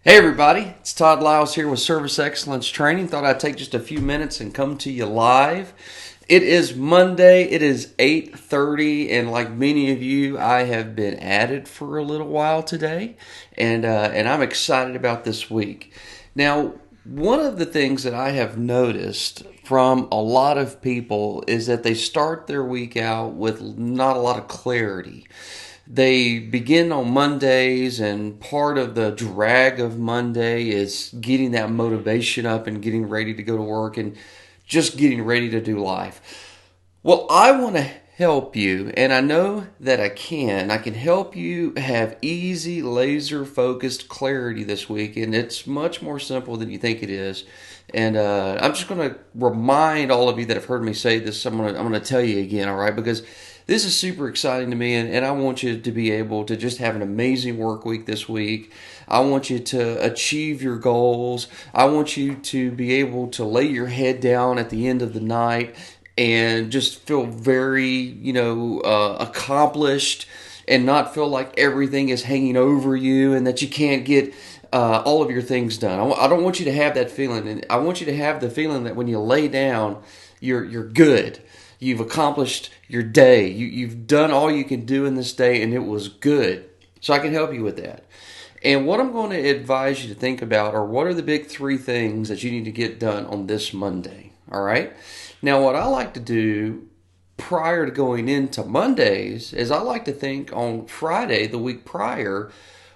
Hey everybody, it's Todd Liles here with Service Excellence Training. Thought I'd take just a few minutes and come to you live. It is Monday, it is 8:30, and like many of you, I have been at it for a little while today, and I'm excited about this week. Now, one of the things that I have noticed from a lot of people is that they start their week out with not a lot of clarity. They begin on Mondays, and part of the drag of Monday is getting that motivation up and getting ready to go to work and just getting ready to do life. Well, I want to help you, and I know that I can. I can help you have easy, laser focused clarity this week, and it's much more simple than you think it is. And I'm just going to remind all of you that have heard me say this. I'm going to tell you again, all right? Because this is super exciting to me, and I want you to be able to just have an amazing work week this week. I want you to achieve your goals. I want you to be able to lay your head down at the end of the night and just feel very, accomplished and not feel like everything is hanging over you and that you can't get all of your things done. I don't want you to have that feeling, and I want you to have the feeling that when you lay down, you're good. You've accomplished your day. You've done all you can do in this day, and it was good. So I can help you with that. And what I'm going to advise you to think about are what are the big three things that you need to get done on this Monday. All right? Now, what I like to do prior to going into Mondays is I like to think on Friday, the week prior,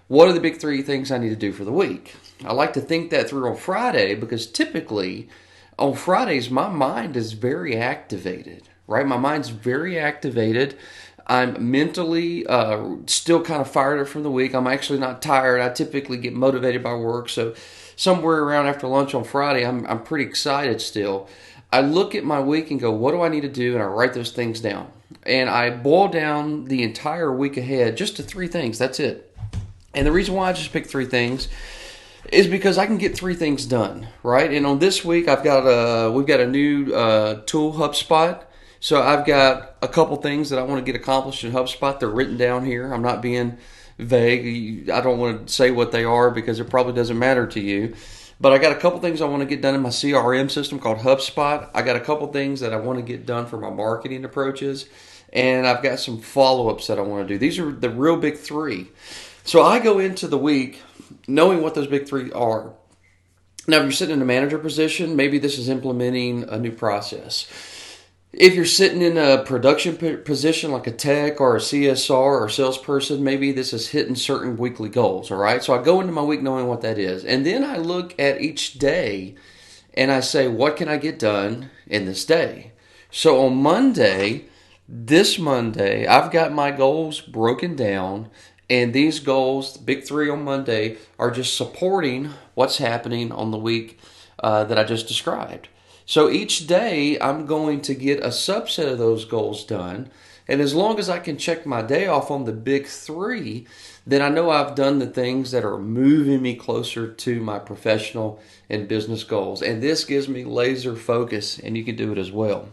what are the big three things I need to do for the week? I like to think that through on Friday because typically on Fridays, my mind is very activated, right? My mind's very activated. I'm mentally still kind of fired up from the week. I'm actually not tired. I typically get motivated by work. So somewhere around after lunch on Friday, I'm pretty excited still. I look at my week and go, what do I need to do? And I write those things down. And I boil down the entire week ahead just to three things. That's it. And the reason why I just picked three things is because I can get three things done, right? And on this week, we've got a new tool, HubSpot. So I've got a couple things that I want to get accomplished in HubSpot. They're written down here. I'm not being vague. I don't want to say what they are because it probably doesn't matter to you. But I got a couple things I want to get done in my CRM system called HubSpot. I got a couple things that I want to get done for my marketing approaches. And I've got some follow-ups that I want to do. These are the real big three. So I go into the week knowing what those big three are. Now, if you're sitting in a manager position, maybe this is implementing a new process. If you're sitting in a production position like a tech or a CSR or a salesperson, maybe this is hitting certain weekly goals, all right? So I go into my week knowing what that is. And then I look at each day and I say, what can I get done in this day? So on this Monday, I've got my goals broken down. And these goals, the big three on Monday, are just supporting what's happening on the week that I just described. So each day, I'm going to get a subset of those goals done. And as long as I can check my day off on the big three, then I know I've done the things that are moving me closer to my professional and business goals. And this gives me laser focus, and you can do it as well.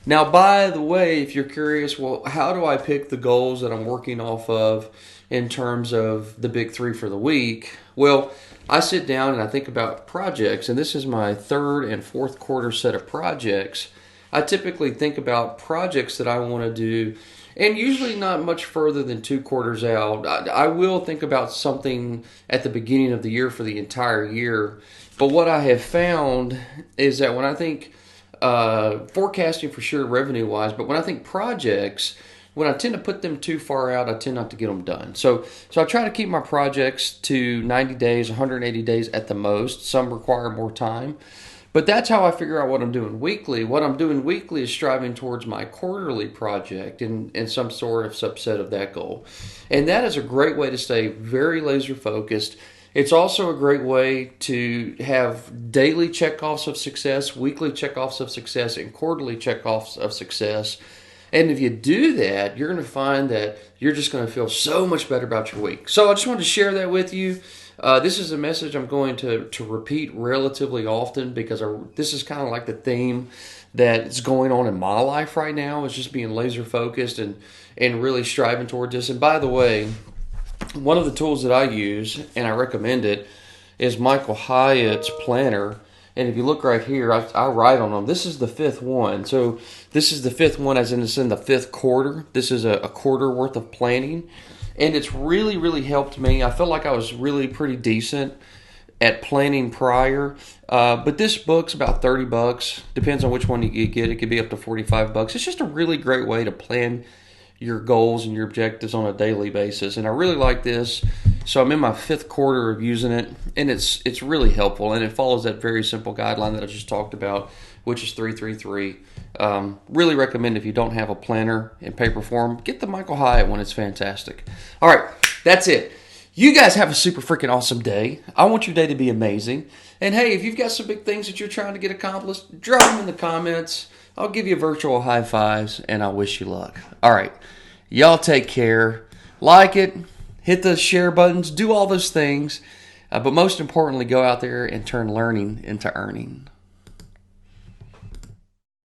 Now, by the way, if you're curious, well, how do I pick the goals that I'm working off of in terms of the big three for the week? Well, I sit down and I think about projects, and this is my third and fourth quarter set of projects. I typically think about projects that I want to do, and usually not much further than 2 quarters out. I will think about something at the beginning of the year for the entire year, but what I have found is that when I think forecasting for sure revenue-wise, but when I think projects, when I tend to put them too far out, I tend not to get them done. So I try to keep my projects to 90 days, 180 days at the most. Some require more time. But that's how I figure out what I'm doing weekly. What I'm doing weekly is striving towards my quarterly project and some sort of subset of that goal. And that is a great way to stay very laser focused. It's also a great way to have daily checkoffs of success, weekly checkoffs of success, and quarterly checkoffs of success. And if you do that, you're going to find that you're just going to feel so much better about your week. So I just wanted to share that with you. This is a message I'm going to repeat relatively often because this is kind of like the theme that's going on in my life right now, is just being laser focused and really striving towards this. And by the way, one of the tools that I use, and I recommend it, is Michael Hyatt's planner. And if you look right here, I write on them. This is the fifth one. So this is the fifth one, as in it's in the fifth quarter. This is a quarter worth of planning. And it's really, really helped me. I felt like I was really pretty decent at planning prior. But this book's about $30. Depends on which one you get. It could be up to $45. It's just a really great way to plan your goals and your objectives on a daily basis. And I really like this. So I'm in my fifth quarter of using it, and it's really helpful, and it follows that very simple guideline that I just talked about, which is 333. Really recommend, if you don't have a planner in paper form, get the Michael Hyatt one. It's fantastic. All right, that's it. You guys have a super freaking awesome day. I want your day to be amazing. And hey, if you've got some big things that you're trying to get accomplished, drop them in the comments. I'll give you virtual high fives, and I'll wish you luck. All right, y'all take care. Like it. Hit the share buttons, do all those things, but most importantly, go out there and turn learning into earning.